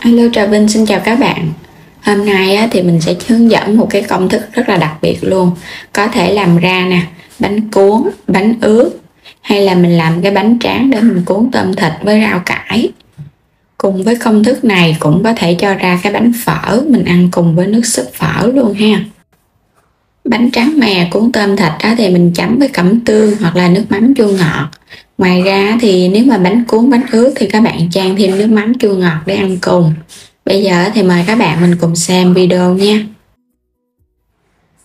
Hello Trà Vinh xin chào các bạn. Hôm nay thì mình sẽ hướng dẫn một cái công thức rất là đặc biệt luôn. Có thể làm ra nè, bánh cuốn, bánh ướt, hay là mình làm cái bánh tráng để mình cuốn tôm thịt với rau cải. Cùng với công thức này cũng có thể cho ra cái bánh phở mình ăn cùng với nước súp phở luôn ha. Bánh tráng mè cuốn tôm thịt thì mình chấm với cẩm tương hoặc là nước mắm chua ngọt. Ngoài ra thì nếu mà bánh cuốn bánh ướt thì các bạn chan thêm nước mắm chua ngọt để ăn cùng. Bây giờ thì mời các bạn mình cùng xem video nha.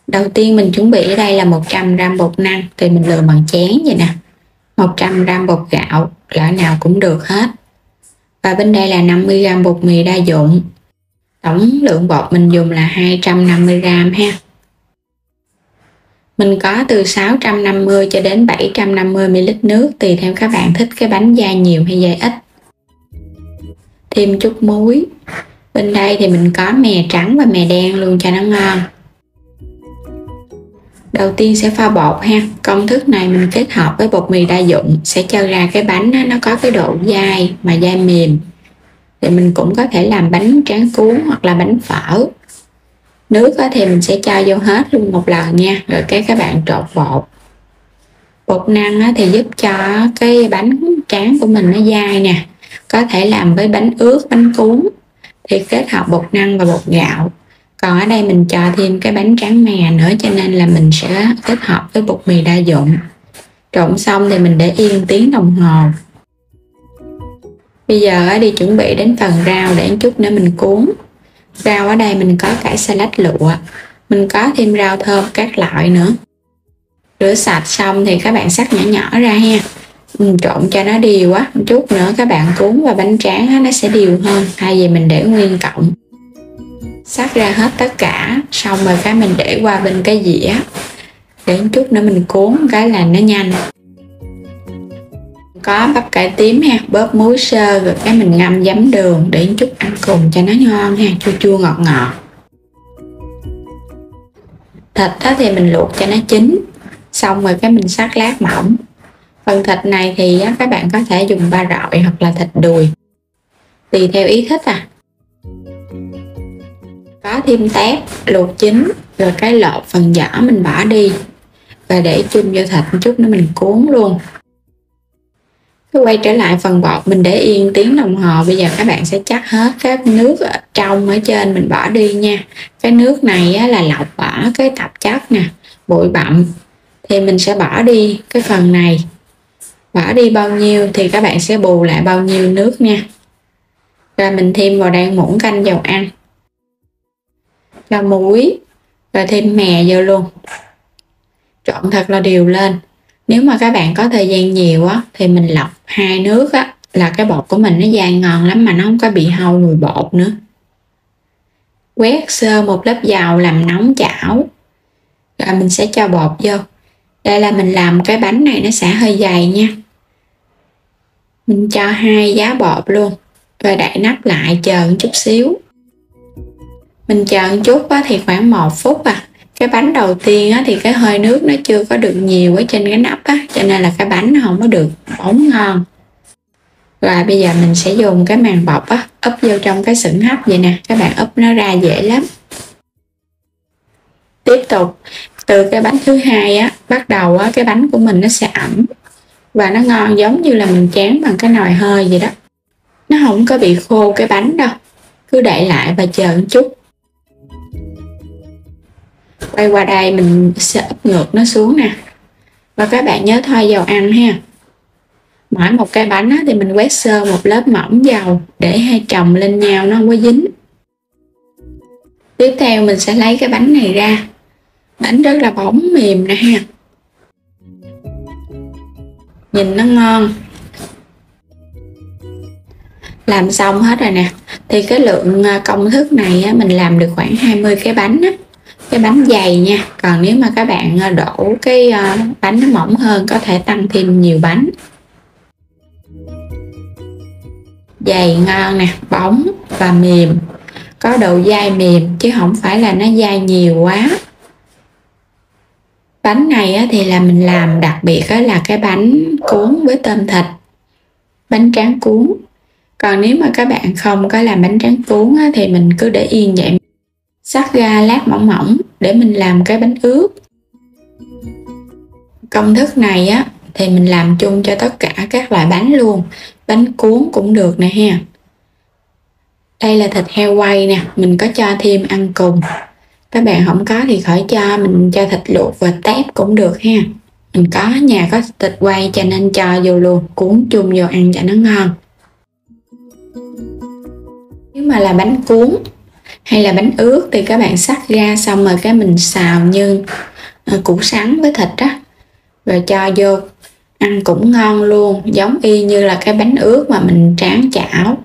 Đầu tiên mình chuẩn bị ở đây là 100g bột năng thì mình lựa bằng chén vậy nè. 100g bột gạo, loại nào cũng được hết. Và bên đây là 50g bột mì đa dụng. Tổng lượng bột mình dùng là 250g ha. Mình có từ 650 cho đến 750ml nước tùy theo các bạn thích cái bánh dai nhiều hay dai ít. Thêm chút muối. Bên đây thì mình có mè trắng và mè đen luôn cho nó ngon. Đầu tiên sẽ pha bột ha. Công thức này mình kết hợp với bột mì đa dụng sẽ cho ra cái bánh nó có cái độ dai mà dai mềm. Thì mình cũng có thể làm bánh tráng cuốn hoặc là bánh phở. Nước thì mình sẽ cho vô hết luôn một lần nha. Rồi các bạn trộn bột. Bột năng thì giúp cho cái bánh tráng của mình nó dai nè. Có thể làm với bánh ướt, bánh cuốn thì kết hợp bột năng và bột gạo. Còn ở đây mình cho thêm cái bánh tráng mè nữa cho nên là mình sẽ kết hợp với bột mì đa dụng. Trộn xong thì mình để yên tiếng đồng hồ. Bây giờ đi chuẩn bị đến phần rau để chút nữa mình cuốn. Rau ở đây mình có cải salad lụa, mình có thêm rau thơm các loại nữa. Rửa sạch xong thì các bạn xắt nhỏ nhỏ ra ha. Mình trộn cho nó đều một chút nữa các bạn cuốn vào bánh tráng nó sẽ đều hơn thay vì mình để nguyên cọng. Xắt ra hết tất cả xong rồi cái mình để qua bên cái dĩa để chút nữa mình cuốn cái là nó nhanh. Có bắp cải tím ha, bóp muối sơ rồi cái mình ngâm giấm đường để chút ăn cùng cho nó ngon ha, chua chua ngọt ngọt. Thịt thì mình luộc cho nó chín xong rồi cái mình xắt lát mỏng. Phần thịt này thì các bạn có thể dùng ba rọi hoặc là thịt đùi tùy theo ý thích Có thêm tép luộc chín rồi cái lột phần vỏ mình bỏ đi và để chung vô thịt một chút nữa mình cuốn luôn. Quay trở lại phần bột mình để yên tiếng đồng hồ. Bây giờ các bạn sẽ chắc hết các nước ở trong ở trên mình bỏ đi nha. Cái nước này là lọc bỏ cái tạp chất nè, bụi bặm thì mình sẽ bỏ đi cái phần này. Bỏ đi bao nhiêu thì các bạn sẽ bù lại bao nhiêu nước nha. Rồi mình thêm vào đây muỗng canh dầu ăn, cho muối và thêm mè vô luôn. Trộn thật là đều lên. Nếu mà các bạn có thời gian nhiều thì mình lọc 2 nước là cái bột của mình nó dai ngon lắm mà nó không có bị hao mùi bột nữa. Quét sơ một lớp dầu làm nóng chảo. Rồi mình sẽ cho bột vô. Đây là mình làm cái bánh này nó sẽ hơi dày nha. Mình cho 2 giá bột luôn. Rồi đậy nắp lại chờ một chút xíu. Mình chờ một chút thì khoảng 1 phút Cái bánh đầu tiên thì cái hơi nước nó chưa có được nhiều ở trên cái nắp cho nên là cái bánh nó không có được bóng ngon. Rồi bây giờ mình sẽ dùng cái màng bọc úp vô trong cái sửng hấp vậy nè. Các bạn úp nó ra dễ lắm. Tiếp tục từ cái bánh thứ hai bắt đầu cái bánh của mình nó sẽ ẩm và nó ngon giống như là mình tráng bằng cái nồi hơi vậy đó. Nó không có bị khô cái bánh đâu. Cứ đậy lại và chờ một chút. Quay qua đây mình sẽ úp ngược nó xuống nè. Và các bạn nhớ thoa dầu ăn ha. Mỗi một cái bánh thì mình quét sơ một lớp mỏng dầu để hai chồng lên nhau nó không có dính. Tiếp theo mình sẽ lấy cái bánh này ra. Bánh rất là bóng mềm nè ha. Nhìn nó ngon. Làm xong hết rồi nè. Thì cái lượng công thức này mình làm được khoảng 20 cái bánh cái bánh dày nha. Còn nếu mà các bạn đổ cái bánh nó mỏng hơn có thể tăng thêm nhiều bánh. Dày ngon nè, bóng và mềm, có độ dai mềm chứ không phải là nó dai nhiều quá. Bánh này thì là mình làm đặc biệt là cái bánh cuốn với tôm thịt, bánh tráng cuốn. Còn nếu mà các bạn không có làm bánh tráng cuốn á, thì mình cứ để yên vậy, xắt ra lát mỏng mỏng để mình làm cái bánh ướt. Công thức này á thì mình làm chung cho tất cả các loại bánh luôn, bánh cuốn cũng được nè ha. Đây là thịt heo quay nè, mình có cho thêm ăn cùng. Các bạn không có thì khỏi cho, mình cho thịt luộc và tép cũng được ha. Mình có nhà có thịt quay cho nên cho vô luôn, cuốn chung vô ăn cho nó ngon. Nếu mà là bánh cuốn hay là bánh ướt thì các bạn xắt ra xong rồi cái mình xào như củ sắn với thịt á, rồi cho vô ăn cũng ngon luôn, giống y như là cái bánh ướt mà mình tráng chảo.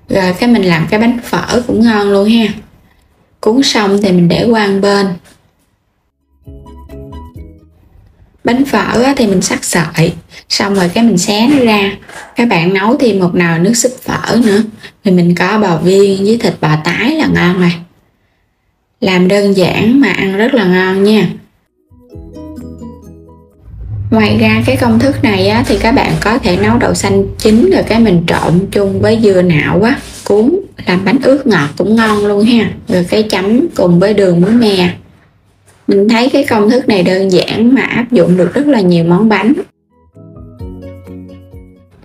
Rồi cái mình làm cái bánh phở cũng ngon luôn ha. Cuốn xong thì mình để qua một bên. Bánh phở thì mình xắt sợi, xong rồi cái mình xé nó ra. Các bạn nấu thêm một nồi nước súp phở nữa, thì mình có bò viên với thịt bò tái là ngon rồi. Làm đơn giản mà ăn rất là ngon nha. Ngoài ra cái công thức này á, thì các bạn có thể nấu đậu xanh chín rồi cái mình trộn chung với dưa nạo á, cuốn làm bánh ướt ngọt cũng ngon luôn ha. Rồi cái chấm cùng với đường muối me. Mình thấy cái công thức này đơn giản mà áp dụng được rất là nhiều món bánh.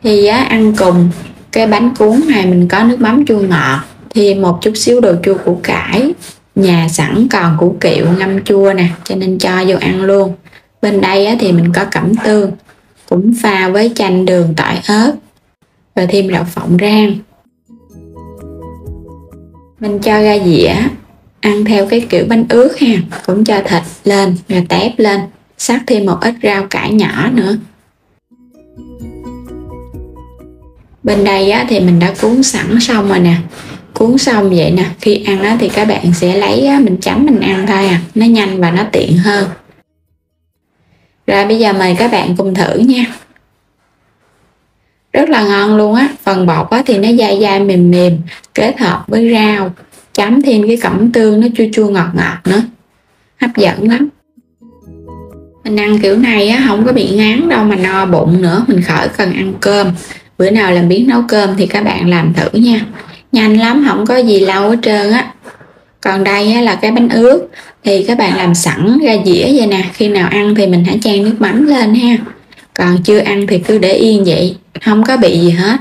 Thì á, ăn cùng cái bánh cuốn này mình có nước mắm chua ngọt, thêm một chút xíu đồ chua củ cải, nhà sẵn còn củ kiệu ngâm chua nè, cho nên cho vô ăn luôn. Bên đây á, thì mình có cẩm tương, cũng pha với chanh đường tỏi ớt, và thêm đậu phộng rang. Mình cho ra dĩa, ăn theo cái kiểu bánh ướt ha, cũng cho thịt lên rồi tép lên, xắt thêm một ít rau cải nhỏ nữa. Bên đây á, thì mình đã cuốn sẵn xong rồi nè. Cuốn xong vậy nè, khi ăn á, thì các bạn sẽ lấy á, mình chấm mình ăn thôi à, nó nhanh và nó tiện hơn. Rồi bây giờ mời các bạn cùng thử nha. Rất là ngon luôn á, phần bột á, thì nó dai dai mềm mềm, kết hợp với rau, chấm thêm cái cẩm tương nó chua chua ngọt ngọt nữa, hấp dẫn lắm. Mình ăn kiểu này á, không có bị ngán đâu mà no bụng nữa, mình khỏi cần ăn cơm. Bữa nào làm biến nấu cơm thì các bạn làm thử nha, nhanh lắm, không có gì lâu hết trơn á. Còn đây á, là cái bánh ướt thì các bạn làm sẵn ra dĩa vậy nè, khi nào ăn thì mình hãy chan nước mắm lên ha. Còn chưa ăn thì cứ để yên vậy, không có bị gì hết.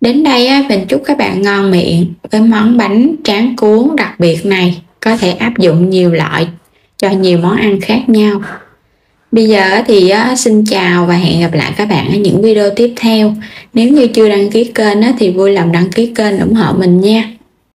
Đến đây á, mình chúc các bạn ngon miệng với món bánh tráng cuốn đặc biệt này, có thể áp dụng nhiều loại cho nhiều món ăn khác nhau. Bây giờ thì xin chào và hẹn gặp lại các bạn ở những video tiếp theo. Nếu như chưa đăng ký kênh thì vui lòng đăng ký kênh ủng hộ mình nha.